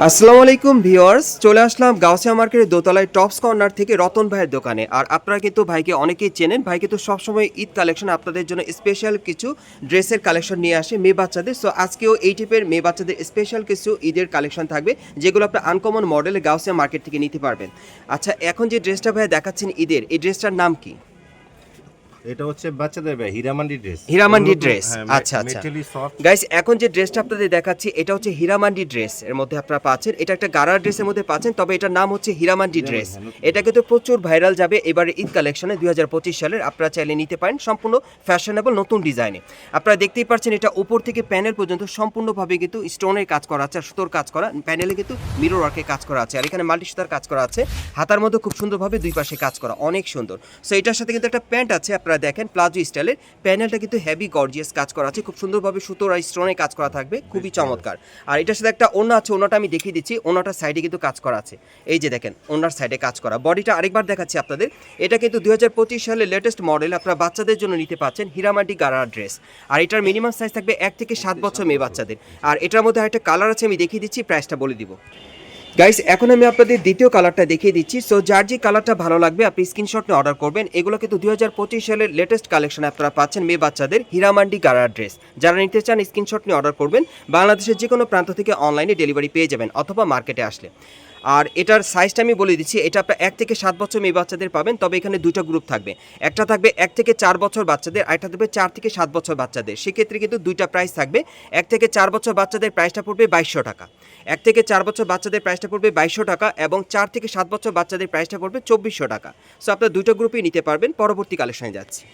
আসসালামু আলাইকুম ভিউয়ার্স, চলে আসলাম গাউসিয়া মার্কেটের দোতলায় টপস কর্নার থেকে রতন ভাইয়ের দোকানে। আর আপনারা কিন্তু ভাইকে অনেকেই চেনেন। ভাই কিন্তু সবসময় ঈদ কালেকশন আপনাদের জন্য স্পেশাল কিছু ড্রেসের কালেকশন নিয়ে আসে মেয়ে বাচ্চাদের। সো আজকেও এই টাইপের মেয়ে বাচ্চাদের স্পেশাল কিছু ঈদের কালেকশন থাকবে, যেগুলো আপনার আনকমন মডেলে গাউসিয়া মার্কেট থেকে নিতে পারবেন। আচ্ছা, এখন যে ড্রেসটা ভাইয়া দেখাচ্ছেন ঈদের, এই ড্রেসটার নাম কি? এটা হচ্ছে বাচ্চাদের ভাই হীরামান্ডি ড্রেস। হীরামান্ডি ড্রেস, আচ্ছা আচ্ছা মেটালি সফট। গাইস, এখন যে ড্রেসটা আপনাদের দেখাচ্ছি এটা হচ্ছে হীরামান্ডি ড্রেস এর মধ্যে আপনারা পাচ্ছেন। এটা একটা গারার ড্রেসের মধ্যে পাচ্ছেন, তবে এটার নাম হচ্ছে হীরামান্ডি ড্রেস। এটা কিন্তু প্রচুর ভাইরাল যাবে এবারে ঈদ কালেকশনে 2025 সালের। আপনারা চাইলে নিতে পারেন, সম্পূর্ণ ফ্যাশনেবল নতুন ডিজাইনে। আপনারা দেখতেই পাচ্ছেন এটা উপর থেকে প্যানেল পর্যন্ত সম্পূর্ণভাবে কিন্তু স্টোনের কাজ করা আছে আর সুতোর কাজ করা। প্যানেলে কিন্তু মিরর ওয়ার্কের কাজ করা আছে আর এখানে মাল্টি সুতার কাজ করা আছে। হাতার মধ্যে খুব সুন্দরভাবে দুই পাশে কাজ করা, অনেক সুন্দর। সো এটার সাথে কিন্তু একটা প্যান্ট আছে, আপনারা দেখেন প্লাজো স্টাইলের। প্যানেলটা কিন্তু হেভি গর্জিয়াস কাজ করা আছে, খুব সুন্দরভাবে সুতোর আর স্টোনে কাজ করা থাকবে, খুবই চমৎকার। আর এটার সাথে একটা ওড়না আছে, ওড়নাটা আমি দেখিয়ে দিচ্ছি। ওড়নাটার সাইডে কিন্তু কাজ করা আছে, এই যে দেখেন ওড়নার সাইডে কাজ করা। বডিটা আরেকবার দেখাচ্ছি আপনাদের। এটা কিন্তু 2025 সালের লেটেস্ট মডেল, আপনারা বাচ্চাদের জন্য নিতে পাচ্ছেন হীরামান্ডি গারার ড্রেস। আর এটার মিনিমাম সাইজ থাকবে 1 থেকে 7 বছর মেয়ে বাচ্চাদের। আর এটার মধ্যে আরেকটা কালার আছে, আমি দেখিয়ে দিচ্ছি, প্রাইসটা বলে দিব। গাইস, এখন আমি আপনাদের দ্বিতীয় কালারটা দেখিয়ে দিচ্ছি। সো যার যে কালারটা ভালো লাগবে আপনি স্ক্রিনশট নিয়ে অর্ডার করবেন। এগুলো কিন্তু 2025 সালের লেটেস্ট কালেকশন আপনারা পাচ্ছেন মেয়ে বাচ্চাদের হীরামান্ডি গারার ড্রেস। যারা নিতে চান স্ক্রিনশট নিয়ে অর্ডার করবেন। বাংলাদেশের যে কোনো প্রান্ত থেকে অনলাইনে ডেলিভারি পেয়ে যাবেন অথবা মার্কেটে আসলে। আর এটার সাইজটা আমি বলে দিচ্ছি, এটা আপনার 1 থেকে 7 বছর মেয়ে বাচ্চাদের পাবেন, তবে এখানে দুটো গ্রুপ থাকবে। একটা থাকবে 1 থেকে 4 বছর বাচ্চাদের, আর একটা থাকবে 4 থেকে 7 বছর বাচ্চাদের। সেক্ষেত্রে কিন্তু দুইটা প্রাইস থাকবে। 1 থেকে 4 বছর বাচ্চাদের প্রাইসটা পড়বে 2200 টাকা। 1 থেকে 4 বছর বাচ্চাদের প্রাইসটা পড়বে 2200 টাকা এবং 4 থেকে 7 বছর বাচ্চাদের প্রাইসটা পড়বে 2400 টাকা। সো আপনারা দুটো গ্রুপেই নিতে পারবেন। পরবর্তী কালেকশনে যাচ্ছি।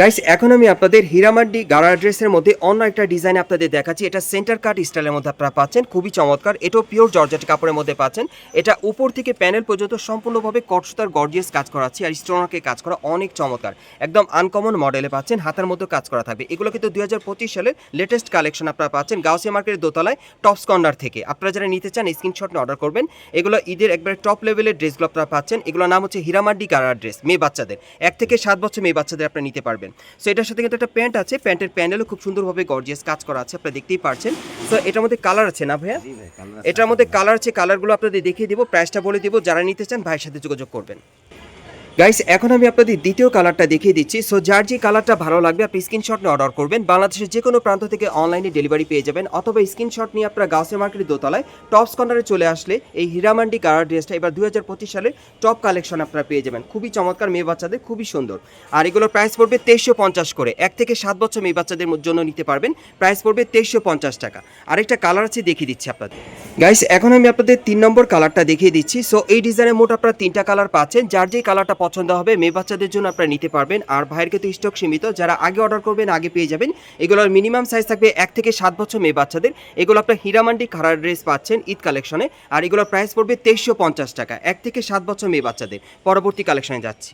গাইস, এখন আমি আপনাদের হীরামান্ডি গারা ড্রেসের মধ্যে অন্য একটা ডিজাইন আপনাদের দেখাচ্ছি। এটা সেন্টার কাট স্টাইলের মধ্যে আপনারা পাচ্ছেন, খুবই চমৎকার। এটাও পিওর জর্জেট কাপড়ের মধ্যে পাচ্ছেন। এটা উপর থেকে প্যানেল পর্যন্ত সম্পূর্ণভাবে কটসুতার গর্জিয়াস কাজ করা আছে আর স্টোনকে কাজ করা, অনেক চমৎকার। একদম আনকমন মডেলে পাচ্ছেন, হাতের মধ্যে কাজ করা থাকবে। এগুলো কিন্তু 2025 সালের লেটেস্ট কালেকশন আপনারা পাচ্ছেন গাউসিয়া মার্কেটের দোতলায় টপস কর্নার থেকে। আপনারা যারা নিতে চান স্ক্রিনশট নিয়ে অর্ডার করবেন। এগুলো ঈদের একবারে টপ লেভেলের ড্রেসগুলো আপনারা পাচ্ছেন। এগুলোর নাম হচ্ছে হীরামান্ডি গারা ড্রেস, মেয়ে বাচ্চাদের 1 থেকে 7 বছর মেয়ে বাচ্চাদের আপনারা নিতে পারবেন। সো এটার সাথে কিন্তু একটা প্যান্ট আছে, প্যান্টের প্যানেলও খুব সুন্দরভাবে গর্জিয়াস কাজ করা আছে, আপনারা দেখতেই পারছেন। সো এটার মধ্যে কালার আছে না ভাইয়া? এটার মধ্যে কালার আছে, কালারগুলো আপনাদের দেখিয়ে দিব, প্রাইসটা বলে দিব। যারা নিতে চান ভাইয়ের সাথে যোগাযোগ করবেন। গাইস, এখন আমি আপনাদের দ্বিতীয় কালারটা দেখিয়ে দিচ্ছি। সো যার যে কালারটা ভালো লাগবে আপনি স্ক্রিনশট নিয়ে অর্ডার করবেন। বাংলাদেশের যে কোনো প্রান্ত থেকে অনলাইনে ডেলিভারি পেয়ে যাবেন অথবা স্ক্রিনশট নিয়ে আপনারা গাউসিয়া মার্কেটের দোতলায় টপস কর্নারে চলে আসলে এই হীরামান্ডি কালার ড্রেসটা এবার 2025 সালের টপ কালেকশন আপনারা পেয়ে যাবেন। খুবই চমৎকার, মেয়ে বাচ্চাদের খুবই সুন্দর। আর এগুলোর প্রাইস পড়বে 2350 করে। 1 থেকে 7 বছর মেয়ে বাচ্চাদের জন্য নিতে পারবেন, প্রাইস পড়বে 2350 টাকা। আরেকটা কালার আছে, দেখিয়ে দিচ্ছি আপনাদের। গাইস, এখন আমি আপনাদের 3 নম্বর কালারটা দেখিয়ে দিচ্ছি। সো এই ডিজাইনের মোট আপনারা 3টা কালার পাচ্ছেন। যার যে কালারটা পছন্দ হবে মেয়ে বাচ্চাদের জন্য আপনারা নিতে পারবেন। আর ভাইয়ের কিন্তু স্টক সীমিত, যারা আগে অর্ডার করবেন আগে পেয়ে যাবেন। এগুলোর মিনিমাম সাইজ থাকবে 1 থেকে 7 বছর মেয়ে বাচ্চাদের। এগুলো আপনার হীরামান্ডি খারার ড্রেস পাচ্ছেন ঈদ কালেকশনে। আর এগুলোর প্রাইস পড়বে 2350 টাকা, 1 থেকে 7 বছর মেয়ে বাচ্চাদের। পরবর্তী কালেকশনে যাচ্ছি।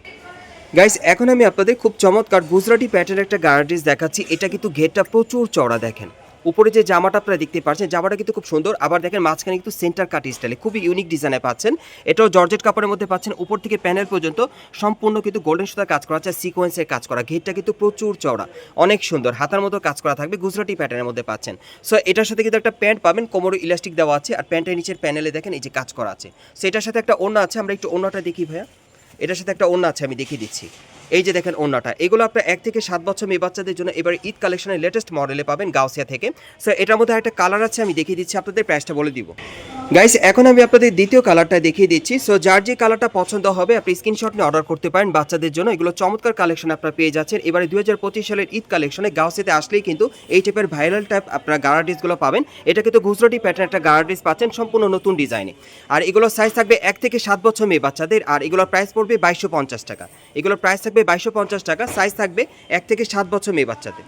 গাইস, এখন আমি আপনাদের খুব চমৎকার গুজরাটি প্যাটার্নের একটা গারা ড্রেস দেখাচ্ছি। এটা কিন্তু ঘেরটা প্রচুর চওড়া, দেখেন উপরে যে জামাটা আপনারা দেখতে পাচ্ছেন, জামাটা কিন্তু খুব সুন্দর। আবার দেখেন মাঝখানে কিন্তু সেন্টার কাট স্টাইলে খুবই ইউনিক ডিজাইনে পাচ্ছেন। এটাও জর্জেট কাপড়ের মধ্যে পাচ্ছেন। উপর থেকে প্যানেল পর্যন্ত সম্পূর্ণ কিন্তু গোল্ডেন সুতার কাজ করা আছে, সিকোয়েন্সের কাজ করা। ঘেরটা কিন্তু প্রচুর চওড়া, অনেক সুন্দর, হাতার মতো কাজ করা থাকবে, গুজরাটি প্যাটার্নের মধ্যে পাচ্ছেন। সো এটার সাথে কিন্তু একটা প্যান্ট পাবেন, কোমরে ইলাস্টিক দেওয়া আছে আর প্যান্টের নিচের প্যানেলে দেখেন এই যে কাজ করা আছে। সো এটার সাথে একটা ওড়না আছে, আমরা একটু ওড়নাটা দেখি ভাইয়া। এটার সাথে একটা ওড়না আছে, আমি দেখিয়ে দিচ্ছি। এই যে দেখেন ওড়নাটা, এগুলো আপনার 1 থেকে 7 বছর মেয়ে বাচ্চাদের জন্য এবার ঈদ কালেকশনের লেটেস্ট মডেলে পাবেন গাউসিয়া থেকে। সো এটার মধ্যে একটা কালার আছে, আমি দেখিয়ে দিচ্ছি আপনাদের, প্রাইসটা বলে দিব। গাইস, এখন আমি আপনাদের দ্বিতীয় কালারটা দেখিয়ে দিচ্ছি। সো যার যে কালারটা পছন্দ হবে আপনি স্ক্রিনশট নিয়ে অর্ডার করতে পারেন বাচ্চাদের জন্য। এগুলো চমৎকার কালেকশন আপনারা পেয়ে যাচ্ছেন এবারে 2025 সালের ঈদ কালেকশনে। গাউসিয়াতে আসলেই কিন্তু এই টাইপের ভাইরাল টাইপ আপনারা গারা ড্রেসগুলো পাবেন। এটা কিন্তু গুজরাটি প্যাটার্ন একটা গারা ড্রেস পাচ্ছেন, সম্পূর্ণ নতুন ডিজাইনে। আর এগুলোর সাইজ থাকবে 1 থেকে 7 বছর মেয়ে বাচ্চাদের। আর এগুলোর প্রাইস পড়বে 2250 টাকা। এগুলোর প্রাইস থাকবে 2250 টাকা, সাইজ থাকবে 1 থেকে 7 বছর মেয়ে বাচ্চাদের।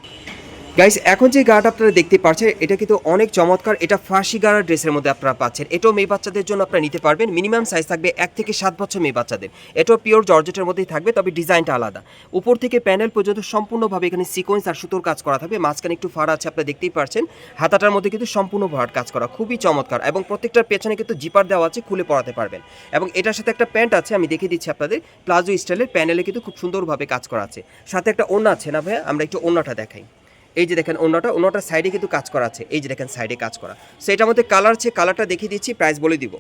গাইস, এখন যে গাড়াটা আপনারা দেখতে পাচ্ছেন এটা কিন্তু অনেক চমৎকার। এটা ফার্সি গাড়া ড্রেসের মধ্যে আপনারা পাচ্ছেন। এটাও মেয়ে বাচ্চাদের জন্য আপনারা নিতে পারবেন। মিনিমাম সাইজ থাকবে 1 থেকে 7 বছর মেয়ে বাচ্চাদের। এটাও পিওর জর্জেটের মধ্যেই থাকবে, তবে ডিজাইনটা আলাদা। উপর থেকে প্যানেল পর্যন্ত সম্পূর্ণভাবে এখানে সিকোয়েন্স আর সুতোর কাজ করা থাকবে। মাঝখানে একটু ফাড়া আছে, আপনারা দেখতেই পাচ্ছেন। হাতাটার মধ্যে কিন্তু সম্পূর্ণ ভরাট কাজ করা, খুবই চমৎকার। এবং প্রত্যেকটার পেছনে কিন্তু জিপার দেওয়া আছে, খুলে পরাতে পারবেন। এবং এটার সাথে একটা প্যান্ট আছে, আমি দেখিয়ে দিচ্ছি আপনাদের। প্লাজো স্টাইলের প্যানেলে কিন্তু খুব সুন্দরভাবে কাজ করা আছে। সাথে একটা ওড়না আছে না ভাইয়া, আমরা একটু ওড়নাটা দেখাই। এই যে দেখেন ওনাটার সাইডে কিন্তু কাজ করা আছে, এই যে দেখেন সাইডে কাজ করা। সো এটার মধ্যে কালার আছে, কালারটা দেখিয়ে দিচ্ছি, প্রাইস বলে দিব।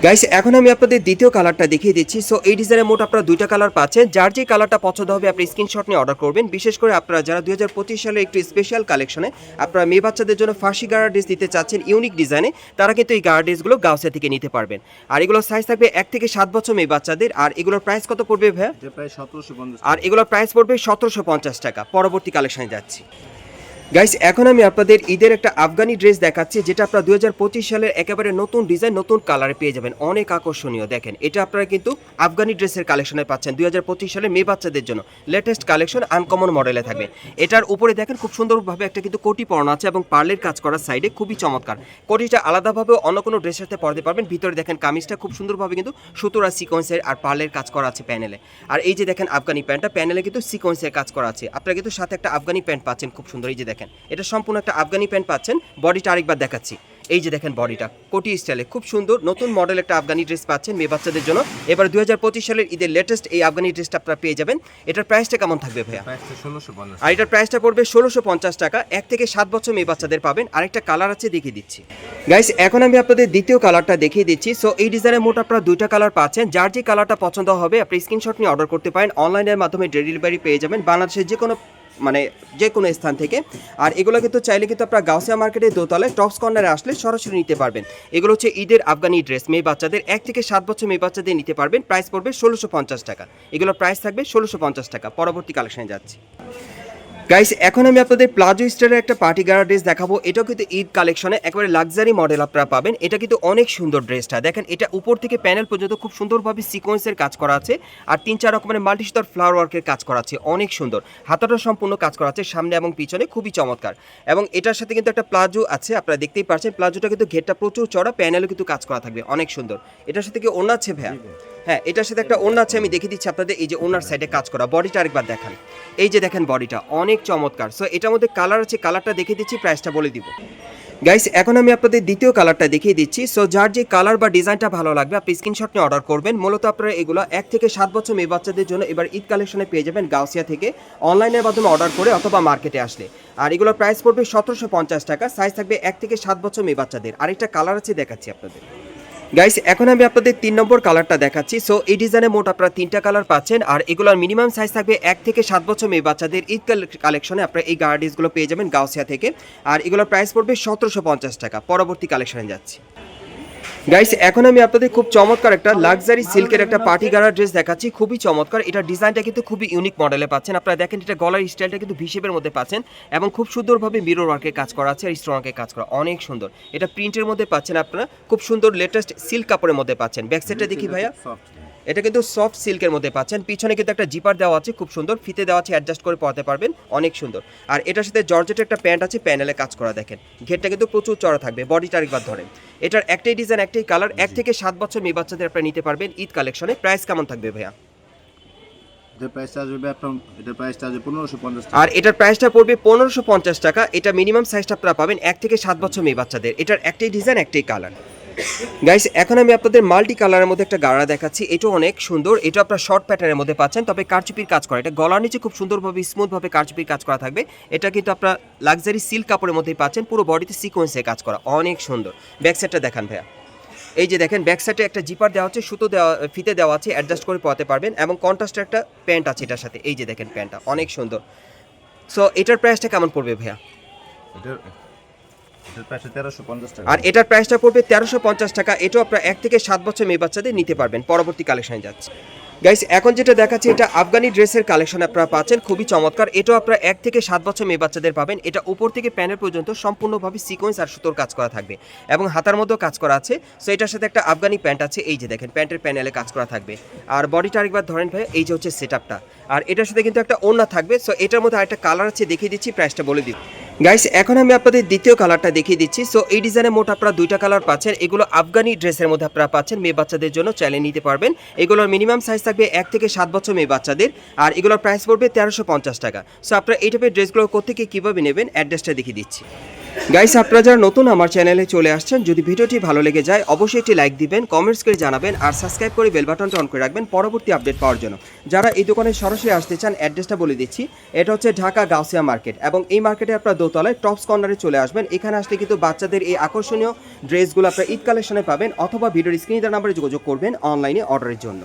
গাইস এখন আমি আপনাদের দ্বিতীয় কালারটা দেখিয়ে দিচ্ছি। সো এই ডিজাইনের মোট আপনারা দুইটা কালার পাচ্ছেন, যার যে কালারটা পছন্দ হবে আপনি স্ক্রিনশট নিয়ে অর্ডার করবেন। বিশেষ করে আপনারা যারা 2025 সালে একটু স্পেশাল কালেকশনে আপনারা মেয়ে বাচ্চাদের জন্য ফার্সি গাড়া ড্রেস দিতে চাচ্ছেন ইউনিক ডিজাইনে, তারা কিন্তু এই গাড়া ড্রেসগুলো গাউসিয়া থেকে নিতে পারবেন। আর এগুলোর সাইজ থাকবে 1 থেকে 7 বছর মেয়ে বাচ্চাদের। আর এগুলোর প্রাইস কত পড়বে ভাইয়া? এটা প্রায় 1750। আর এগুলোর প্রাইস পড়বে 1750 টাকা। পরবর্তী কালেকশনে যাচ্ছি। গাইস এখন আমি আপনাদের ঈদের একটা আফগানি ড্রেস দেখাচ্ছি, যেটা আপনারা 2025 সালের একেবারে নতুন ডিজাইন নতুন কালারে পেয়ে যাবেন, অনেক আকর্ষণীয়। দেখেন এটা আপনারা কিন্তু আফগানি ড্রেসের কালেকশনে পাচ্ছেন 2025 সালে মেয়ে বাচ্চাদের জন্য লেটেস্ট কালেকশন, আনকমন মডেলে থাকবে। এটার উপরে দেখেন খুব সুন্দরভাবে একটা কিন্তু কোটি পরানো আছে এবং পার্লের কাজ করা সাইডে, খুবই চমৎকার। কোটিটা আলাদাভাবে অন্য কোনো ড্রেসের সাথে পরতে পারবেন। ভিতরে দেখেন কামিজটা খুব সুন্দরভাবে কিন্তু সুতোরা সিকোয়েন্সের আর পার্লের কাজ করা আছে প্যানেলে। আর এই যে দেখেন আফগানি প্যান্টটা, প্যানেলে কিন্তু সিকোয়েন্সের কাজ করা আছে। আপনারা কিন্তু সাথে একটা আফগানি প্যান্ট পাচ্ছেন খুব সুন্দর। এই যে দেখেন এটা সম্পূর্ণ একটা আফগানি প্যান্ট পাচ্ছেন। বডিটা আরেকবার দেখাচ্ছি, এই যে দেখেন বডিটা কোটি স্টাইলে খুব সুন্দর নতুন মডেল একটা আফগানি ড্রেস পাচ্ছেন মেয়ে বাচ্চাদের জন্য। এবার 2025 সালের ঈদের লেটেস্ট এই আফগানি ড্রেসটা আপনারা পেয়ে যাবেন। এটার প্রাইসটা কেমন থাকবে ভাইয়া? প্রাইসটা 1650। আর এটার প্রাইসটা পড়বে 1650 টাকা। 1 থেকে 7 বছর মেয়ে বাচ্চাদের পাবেন। আরেকটা কালার আছে, দেখিয়ে দিচ্ছি। গাইস এখন আমি আপনাদের দ্বিতীয় কালারটা দেখিয়ে দিচ্ছি। সো এই ডিজাইনের মোট আপনারা দুইটা কালার পাচ্ছেন, যার যে কালারটা পছন্দ হবে আপনি স্ক্রিনশট নিয়ে অর্ডার করতে পারেন। অনলাইনের মাধ্যমে ডেলিভারি পেয়ে যাবেন বাংলাদেশের যে কোনো স্থান থেকে। আর এগুলো কিন্তু চাইলে কিন্তু আপনারা গাউসিয়া মার্কেটের দোতলায় টপস কর্নারে আসলে সরাসরি নিতে পারবেন। এগুলো হচ্ছে ঈদের আফগানি ড্রেস মেয়ে বাচ্চাদের, 1 থেকে 7 বছর মেয়ে বাচ্চাদের নিতে পারবেন। প্রাইস পড়বে 1650 টাকা। এগুলোর প্রাইস থাকবে 1650 টাকা। পরবর্তী কালেকশনে যাচ্ছি। গাইস এখন আমি আপনাদের প্লাজো স্টাইলের একটা পার্টি গারা ড্রেস দেখাবো। এটাও কিন্তু ঈদ কালেকশনে একেবারে লাক্সারি মডেল আপনারা পাবেন। এটা কিন্তু অনেক সুন্দর ড্রেসটা, দেখেন এটা উপর থেকে প্যানেল পর্যন্ত খুব সুন্দরভাবে সিকোয়েন্সের কাজ করা আছে আর 3-4 রকমের মাল্টি সুতার ফ্লাওয়ার ওয়ার্কের কাজ করা আছে, অনেক সুন্দর। হাতাটা সম্পূর্ণ কাজ করা আছে সামনে এবং পিছনে, খুবই চমৎকার। এবং এটার সাথে কিন্তু একটা প্লাজো আছে, আপনারা দেখতেই পাচ্ছেন। প্লাজোটা কিন্তু ঘেরটা প্রচুর চড়া, প্যানেলও কিন্তু কাজ করা থাকবে, অনেক সুন্দর। এটার সাথে কি ওড়না আছে ভাইয়া? হ্যাঁ এটার সাথে একটা ওড়না আছে, আমি দেখিয়ে দিচ্ছি আপনাদের। এই যে ওড়নার সাইডে কাজ করা, বডিটা আরেকবার দেখান, এই যে দেখেন বডিটা অনেক চমৎকার। সো এটার মধ্যে কালার আছে, কালারটা দেখিয়ে দিচ্ছি, প্রাইসটা বলে দিব। গাইস এখন আমি আপনাদের দ্বিতীয় কালারটা দেখিয়ে দিচ্ছি। সো যার যে কালার বা ডিজাইনটা ভালো লাগবে আপনি স্ক্রিনশট নিয়ে অর্ডার করবেন। মূলত আপনারা এগুলো 1 থেকে 7 বছর মেয়ে বাচ্চাদের জন্য এবার ঈদ কালেকশনে পেয়ে যাবেন গাউসিয়া থেকে, অনলাইনের মাধ্যমে অর্ডার করে অথবা মার্কেটে আসলে। আর এগুলোর প্রাইস পড়বে 1750 টাকা। সাইজ থাকবে 1 থেকে 7 বছর মেয়ে বাচ্চাদের। আরেকটা কালার আছে, দেখাচ্ছি আপনাদের। গাইস এখন আমি আপনাদের 3 নম্বর কালারটা দেখাচ্ছি। সো এই ডিজাইনে মোট আপনারা 3টা কালার পাচ্ছেন। আর এগুলোর মিনিমাম সাইজ থাকবে 1 থেকে 7 বছর মেয়ে বাচ্চাদের। ঈদ কালেকশনে আপনারা এই গার্ডিসগুলো পেয়ে যাবেন গাউসিয়া থেকে। আর এগুলোর প্রাইস পড়বে 1750 টাকা। পরবর্তী কালেকশনে যাচ্ছি। গাইস এখন আমি আপনাদের খুব চমৎকার একটা লাক্সারি সিল্কের একটা পার্টি গারা ড্রেস দেখাচ্ছি, খুবই চমৎকার। এটা ডিজাইনটা কিন্তু খুবই ইউনিক মডেলে পাচ্ছেন। আপনারা দেখেন এটা গলার স্টাইলটা কিন্তু ভিশেপের মধ্যে পাচ্ছেন এবং খুব সুন্দরভাবে মিরর ওয়ার্কের কাজ করা আছে আর স্টোন ওয়ার্কের কাজ করা, অনেক সুন্দর। এটা প্রিন্টের মধ্যে পাচ্ছেন, আপনারা খুব সুন্দর লেটেস্ট সিল্ক কাপড়ের মধ্যে পাচ্ছেন। ব্যাক সাইডটা দেখি ভাইয়া, এটা কিন্তু সফট সিল্কের মধ্যে পাচ্ছেন। পিছনে কিন্তু একটা জিপার দেওয়া আছে, খুব সুন্দর ফিতে দেওয়া আছে, অ্যাডজাস্ট করে পরতে পারবেন, অনেক সুন্দর। আর এটার সাথে জর্জেটের একটা প্যান্ট আছে, প্যানেলে কাজ করা, দেখেন ঘেরটা কিন্তু প্রচুর চড়া থাকবে। বডিটা আরেকবার ধরেন, এটার একটাই ডিজাইন একটাই কালার। 1 থেকে 7 বছর মেয়ে বাচ্চাদের আপনারা নিতে পারবেন ঈদ কালেকশনে। প্রাইস কেমন থাকবে ভাইয়া? আর এটার প্রাইসটা পড়বে 1550 টাকা। এটা মিনিমাম সাইজটা আপনারা পাবেন 1 থেকে 7 বছর মেয়ে বাচ্চাদের। এটার একটাই ডিজাইন একটাই কালার। গাইস এখন আমি আপনাদের মাল্টি কালারের মধ্যে একটা গাড়া দেখাচ্ছি। এটা অনেক সুন্দর, এটা আপনারা শর্ট প্যাটার্নের মধ্যে পাচ্ছেন, তবে কারচুপির কাজ করা। এটা গলার নিচে খুব সুন্দরভাবে স্মুথভাবে কারচুপির কাজ করা থাকবে। এটা কিন্তু আপনারা লাক্সারি সিল্ক কাপড়ের মধ্যেই পাচ্ছেন, পুরো বডিতে সিকোয়েন্সে কাজ করা, অনেক সুন্দর। ব্যাক সাইডটা দেখান ভাইয়া, এই যে দেখেন ব্যাক সাইডে একটা জিপার দেওয়া আছে, সুতো দেওয়া ফিতে দেওয়া আছে, অ্যাডজাস্ট করে পরতে পারবেন এবং কন্ট্রাস্টের একটা প্যান্ট আছে এটার সাথে। এই যে দেখেন প্যান্টটা অনেক সুন্দর। সো এটার প্রাইসটা কেমন পড়বে ভাইয়া? আর এটার প্রাইসটা পড়বে 1350 টাকা। এটাও আপনারা 1 থেকে 7 বছর মেয়ে বাচ্চাদের নিতে পারবেন। পরবর্তী কালেকশনে যাচ্ছে। গাইস এখন যেটা দেখাচ্ছি এটা আফগানি ড্রেসের কালেকশন আপনারা পাচ্ছেন, খুবই চমৎকার। এটাও আপনারা 1 থেকে 7 বছর মেয়ে বাচ্চাদের পাবেন। এটা উপর থেকে প্যানেল পর্যন্ত সম্পূর্ণভাবে সিকোয়েন্স আর সুতোর কাজ করা থাকবে এবং হাতার মধ্যেও কাজ করা আছে। সো এটার সাথে একটা আফগানি প্যান্ট আছে, এই যে দেখেন প্যান্টের প্যানেলে কাজ করা থাকবে। আর বডিটা আরেকবার ধরেন ভাই, এই যে হচ্ছে সেটআপটা। আর এটার সাথে কিন্তু একটা ওড়না থাকবে। সো এটার মধ্যে আরেকটা কালার আছে, দেখিয়ে দিচ্ছি, প্রাইসটা বলে দিই। গাইস এখন আমি আপনাদের দ্বিতীয় কালারটা দেখিয়ে দিচ্ছি। সো এই ডিজাইনে মোট আপনারা 2টা কালার পাচ্ছেন। এগুলো আফগানি ড্রেসের মধ্যে আপনারা পাচ্ছেন, মেয়ে বাচ্চাদের জন্য চাইলে নিতে পারবেন। এগুলোর মিনিমাম সাইজ থাকবে 1 থেকে 7 বছর মেয়ে বাচ্চাদের। আর এগুলোর প্রাইস পড়বে 1350 টাকা। সো আপনারা এই টাইপের ড্রেসগুলো কোত্থেকে কীভাবে নেবেন অ্যাড্রেসটা দেখিয়ে দিচ্ছি। গাইস, আপনারা যারা নতুন আমার চ্যানেলে চলে আসছেন, যদি ভিডিওটি ভালো লেগে যায় অবশ্যই একটি লাইক দিবেন, কমেন্টস করে জানাবেন আর সাবস্ক্রাইব করে বেল বাটনটা অন করে রাখবেন পরবর্তী আপডেট পাওয়ার জন্য। যারা এই দোকানে সরাসরি আসতে চান অ্যাড্রেসটা বলে দিচ্ছি। এটা হচ্ছে ঢাকা গাউসিয়া মার্কেট এবং এই মার্কেটে আপনারা দোতলায় টপস কর্নারে চলে আসবেন। এখানে আসলে কিন্তু বাচ্চাদের এই আকর্ষণীয় ড্রেসগুলো আপনারা ঈদ কালেকশনে পাবেন অথবা ভিডিওর স্ক্রিনে দেওয়া নাম্বারে যোগাযোগ করবেন অনলাইনে অর্ডারের জন্য।